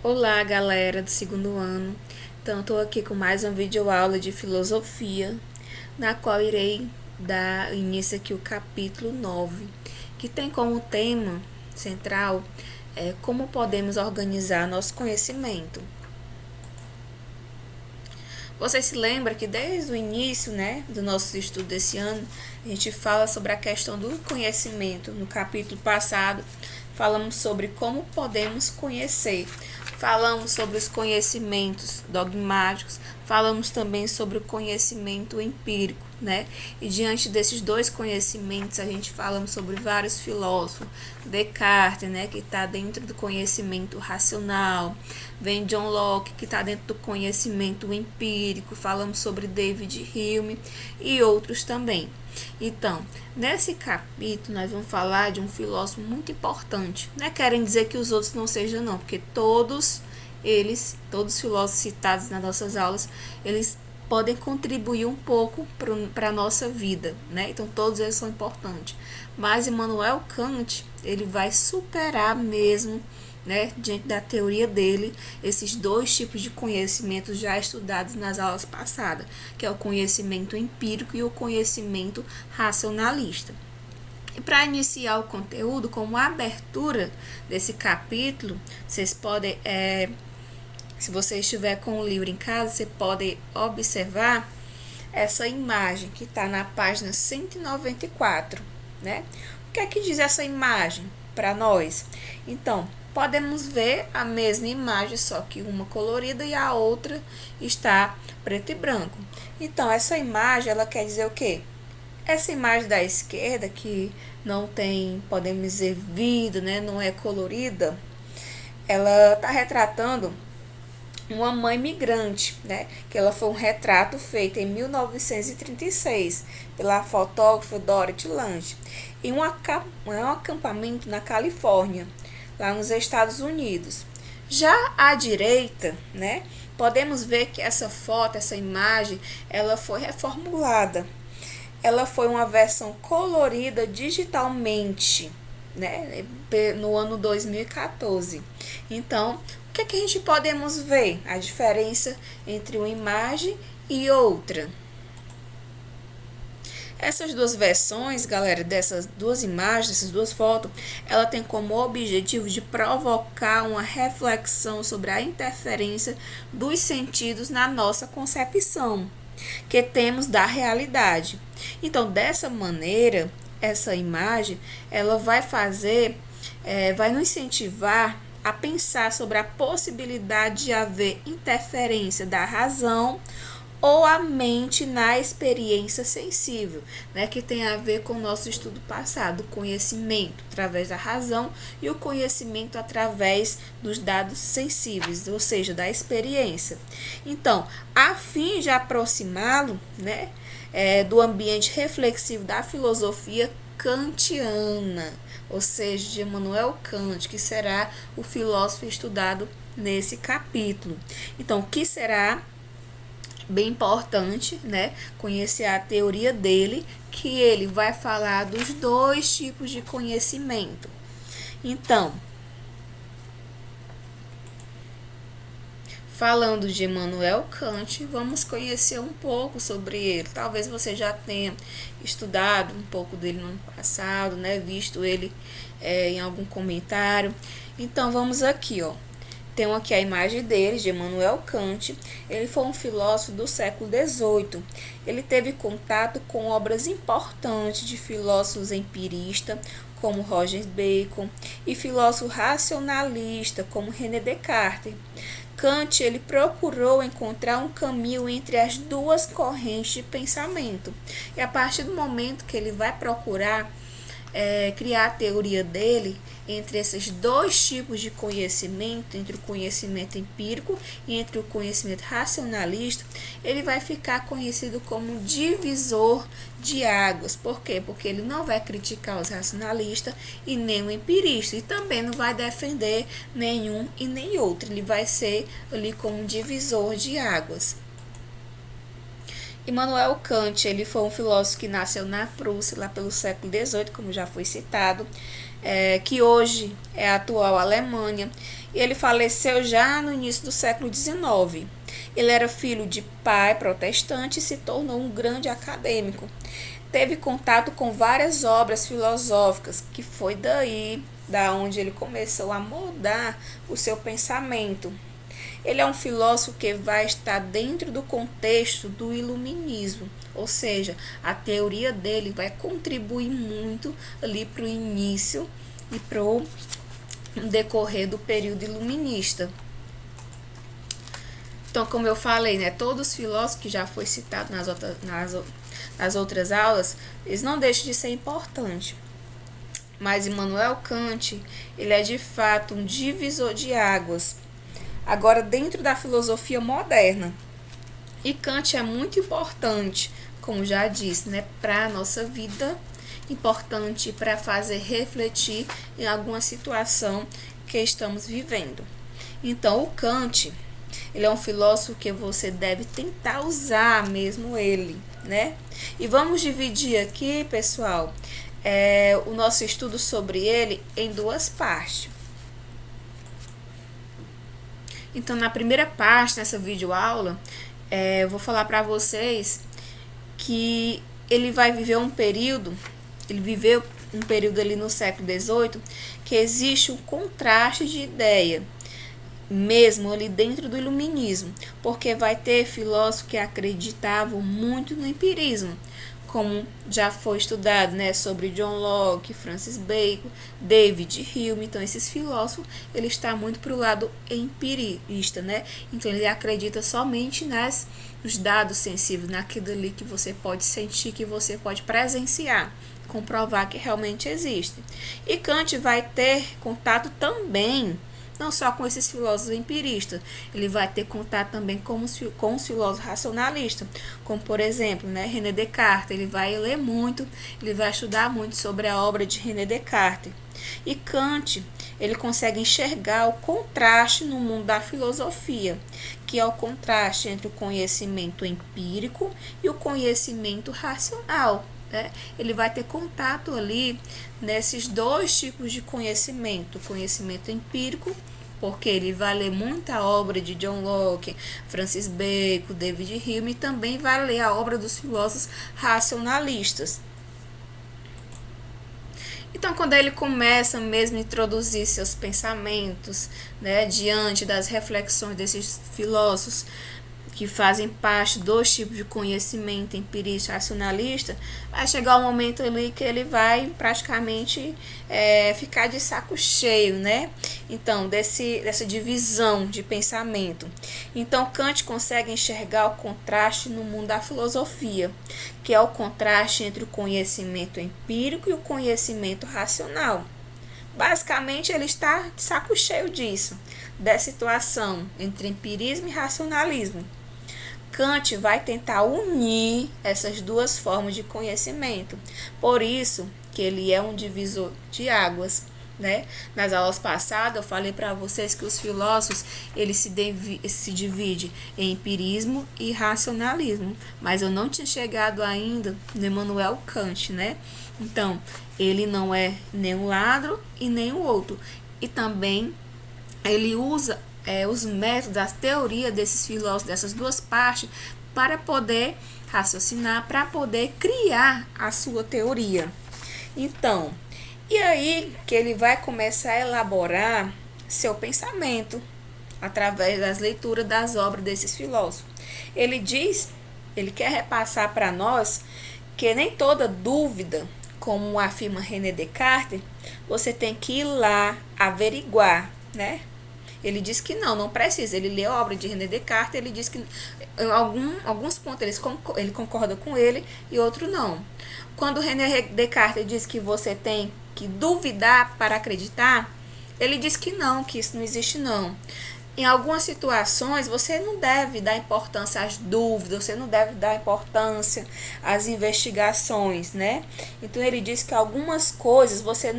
Olá, galera do segundo ano. Então, estou aqui com mais uma videoaula de filosofia, na qual irei dar início aqui o capítulo 9, que tem como tema central como podemos organizar nosso conhecimento. Você se lembra que desde o início, do nosso estudo desse ano, a gente fala sobre a questão do conhecimento. No capítulo passado, falamos sobre como podemos conhecer. Falamos sobre os conhecimentos dogmáticos, falamos também sobre o conhecimento empírico, E diante desses dois conhecimentos, a gente falamos sobre vários filósofos, Descartes, que está dentro do conhecimento racional, vem John Locke, que está dentro do conhecimento empírico, falamos sobre David Hume e outros também. Então, nesse capítulo nós vamos falar de um filósofo muito importante. Não querem dizer que os outros não sejam não, porque todos os filósofos citados nas nossas aulas, eles podem contribuir um pouco para a nossa vida, Então todos eles são importantes. Mas Immanuel Kant, ele vai superar mesmo, diante da teoria dele, esses dois tipos de conhecimento já estudados nas aulas passadas, que é o conhecimento empírico e o conhecimento racionalista. E para iniciar o conteúdo, como abertura desse capítulo, vocês podem, se você estiver com o livro em casa, você pode observar essa imagem que está na página 194, O que é que diz essa imagem para nós? Então, podemos ver a mesma imagem, só que uma colorida e a outra está preto e branco. Então, essa imagem, ela quer dizer o quê? Essa imagem da esquerda, que não tem, podemos dizer, vida, não é colorida, ela está retratando uma mãe migrante, Que ela foi um retrato feito em 1936 pela fotógrafa Dorothy Lange em um acampamento na Califórnia, lá nos Estados Unidos. Já à direita, podemos ver que essa foto, essa imagem, ela foi reformulada. Ela foi uma versão colorida digitalmente, no ano 2014. Então, o que é que a gente podemos ver? A diferença entre uma imagem e outra. Essas duas versões, galera, dessas duas imagens, dessas duas fotos, ela tem como objetivo de provocar uma reflexão sobre a interferência dos sentidos na nossa concepção que temos da realidade. Então, dessa maneira, essa imagem, ela vai vai nos incentivar a pensar sobre a possibilidade de haver interferência da razão ou a mente na experiência sensível, que tem a ver com o nosso estudo passado, o conhecimento através da razão e o conhecimento através dos dados sensíveis, ou seja, da experiência. Então, a fim de aproximá-lo, do ambiente reflexivo da filosofia kantiana, ou seja, de Immanuel Kant, que será o filósofo estudado nesse capítulo. Então, o que será bem importante, conhecer a teoria dele, que ele vai falar dos dois tipos de conhecimento. Então, falando de Immanuel Kant, vamos conhecer um pouco sobre ele. Talvez você já tenha estudado um pouco dele no ano passado, visto ele em algum comentário. Então, vamos aqui, Tem aqui a imagem dele, de Immanuel Kant. Ele foi um filósofo do século XVIII. Ele teve contato com obras importantes de filósofos empiristas, como Roger Bacon, e filósofo racionalista, como René Descartes. Kant ele procurou encontrar um caminho entre as duas correntes de pensamento. E a partir do momento que ele vai procurar criar a teoria dele entre esses dois tipos de conhecimento, entre o conhecimento empírico e entre o conhecimento racionalista, ele vai ficar conhecido como divisor de águas. Por quê? Porque ele não vai criticar os racionalistas e nem o empirista, e também não vai defender nenhum e nem outro. Ele vai ser ali como um divisor de águas. Immanuel Kant, ele foi um filósofo que nasceu na Prússia, lá pelo século XVIII, como já foi citado, que hoje é a atual Alemanha, e ele faleceu já no início do século XIX. Ele era filho de pai protestante e se tornou um grande acadêmico. Teve contato com várias obras filosóficas, que foi daí da onde ele começou a moldar o seu pensamento. Ele é um filósofo que vai estar dentro do contexto do iluminismo, ou seja, a teoria dele vai contribuir muito ali para o início e para o decorrer do período iluminista. Então, como eu falei, né, todos os filósofos que já foi citado nas outras aulas, eles não deixam de ser importantes. Mas Immanuel Kant, ele é de fato um divisor de águas. Agora, dentro da filosofia moderna. E Kant é muito importante, como já disse, né, para a nossa vida, importante para fazer refletir em alguma situação que estamos vivendo. Então, o Kant, ele é um filósofo que você deve tentar usar mesmo ele, né? E vamos dividir aqui, pessoal, o nosso estudo sobre ele em duas partes. Então, na primeira parte, nessa videoaula, eu vou falar para vocês que ele vai viver ele viveu um período ali no século XVIII, que existe um contraste de ideia, mesmo ali dentro do iluminismo, porque vai ter filósofos que acreditavam muito no empirismo, como já foi estudado, né, sobre John Locke, Francis Bacon, David Hume. Então, esses filósofos, ele está muito para o lado empirista, né? Então, ele acredita somente nos dados sensíveis, naquilo ali que você pode sentir, que você pode presenciar, comprovar que realmente existe. E Kant vai ter contato também, não só com esses filósofos empiristas, ele vai ter contato também com os filósofos racionalistas, como por exemplo, né, René Descartes. Ele vai ler muito, ele vai estudar muito sobre a obra de René Descartes. E Kant, ele consegue enxergar o contraste no mundo da filosofia, que é o contraste entre o conhecimento empírico e o conhecimento racional. Ele vai ter contato ali nesses dois tipos de conhecimento, conhecimento empírico, porque ele vai ler muita obra de John Locke, Francis Bacon, David Hume, e também vai ler a obra dos filósofos racionalistas. Então, quando ele começa mesmo a introduzir seus pensamentos, né, diante das reflexões desses filósofos, que fazem parte dos tipos de conhecimento empirista e racionalista, vai chegar um momento ali que ele vai praticamente ficar de saco cheio, né? Então, dessa divisão de pensamento. Então, Kant consegue enxergar o contraste no mundo da filosofia, que é o contraste entre o conhecimento empírico e o conhecimento racional. Basicamente, ele está de saco cheio disso, dessa situação entre empirismo e racionalismo. Kant vai tentar unir essas duas formas de conhecimento. Por isso que ele é um divisor de águas, né? Nas aulas passadas eu falei para vocês que os filósofos eles se dividem em empirismo e racionalismo, mas eu não tinha chegado ainda no Immanuel Kant, né? Então, ele não é nem um lado e nem o outro. E também ele usa os métodos, as teorias desses filósofos, dessas duas partes, para poder raciocinar, para poder criar a sua teoria. Então, e aí que ele vai começar a elaborar seu pensamento através das leituras das obras desses filósofos. Ele quer repassar para nós que nem toda dúvida, como afirma René Descartes, você tem que ir lá averiguar, né? Ele diz que não precisa. Ele lê a obra de René Descartes, ele diz que em alguns pontos ele concorda com ele e outro não. Quando René Descartes diz que você tem que duvidar para acreditar, ele diz que isso não existe não. Em algumas situações, você não deve dar importância às dúvidas, você não deve dar importância às investigações, né? Então, ele diz que algumas coisas você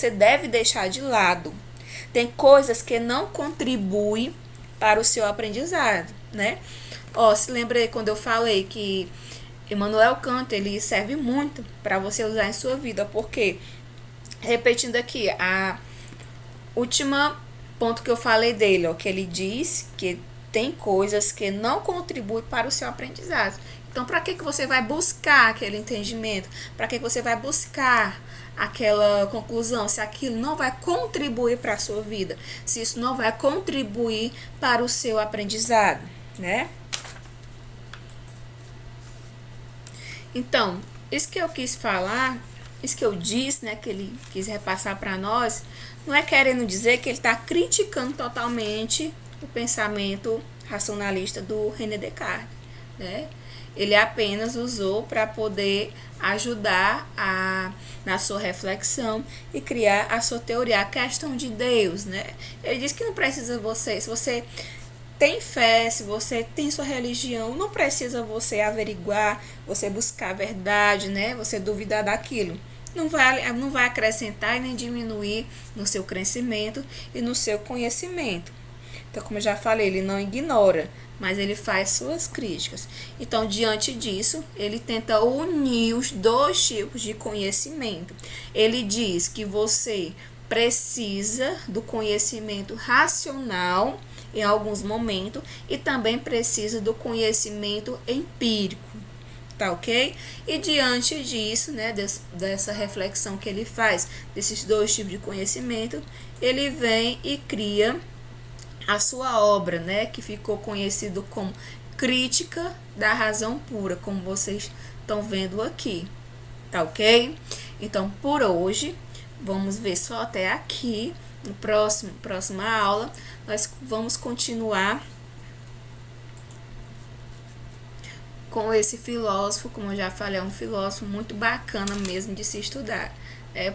deve deixar de lado. Tem coisas que não contribuem para o seu aprendizado, né? Ó, se lembra aí quando eu falei que Immanuel Kant, ele serve muito para você usar em sua vida, porque, repetindo aqui, a última ponto que eu falei dele, ó, que ele diz que tem coisas que não contribuem para o seu aprendizado. Então, para que você vai buscar aquele entendimento? Para que você vai buscar aquela conclusão? Se aquilo não vai contribuir para a sua vida, se isso não vai contribuir para o seu aprendizado, né? Então, isso que eu quis falar, isso que eu disse, né, que ele quis repassar para nós, não é querendo dizer que ele está criticando totalmente o pensamento racionalista do René Descartes, né? Ele apenas usou para poder ajudar na sua reflexão e criar a sua teoria, a questão de Deus, né? Ele diz que não precisa se você tem fé, se você tem sua religião, não precisa você averiguar, você buscar a verdade, né? Você duvidar daquilo. Não vai acrescentar e nem diminuir no seu crescimento e no seu conhecimento. Então, como eu já falei, ele não ignora, mas ele faz suas críticas. Então, diante disso, ele tenta unir os dois tipos de conhecimento. Ele diz que você precisa do conhecimento racional em alguns momentos e também precisa do conhecimento empírico, tá ok? E diante disso, né, dessa reflexão que ele faz desses dois tipos de conhecimento, ele vem e cria a sua obra, né, que ficou conhecido como Crítica da Razão Pura, como vocês estão vendo aqui, tá ok? Então, por hoje, vamos ver só até aqui. No próxima aula, nós vamos continuar com esse filósofo, como eu já falei, é um filósofo muito bacana mesmo de se estudar.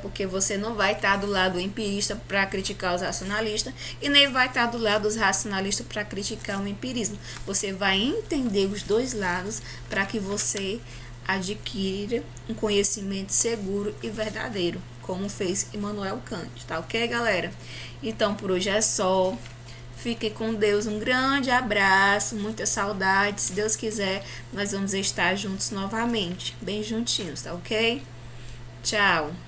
Porque você não vai estar do lado do empirista para criticar os racionalistas e nem vai estar do lado dos racionalistas para criticar o empirismo. Você vai entender os dois lados para que você adquira um conhecimento seguro e verdadeiro, como fez Immanuel Kant, tá ok, galera? Então, por hoje é só. Fiquem com Deus, um grande abraço, muita saudade. Se Deus quiser, nós vamos estar juntos novamente, bem juntinhos, tá ok? Tchau!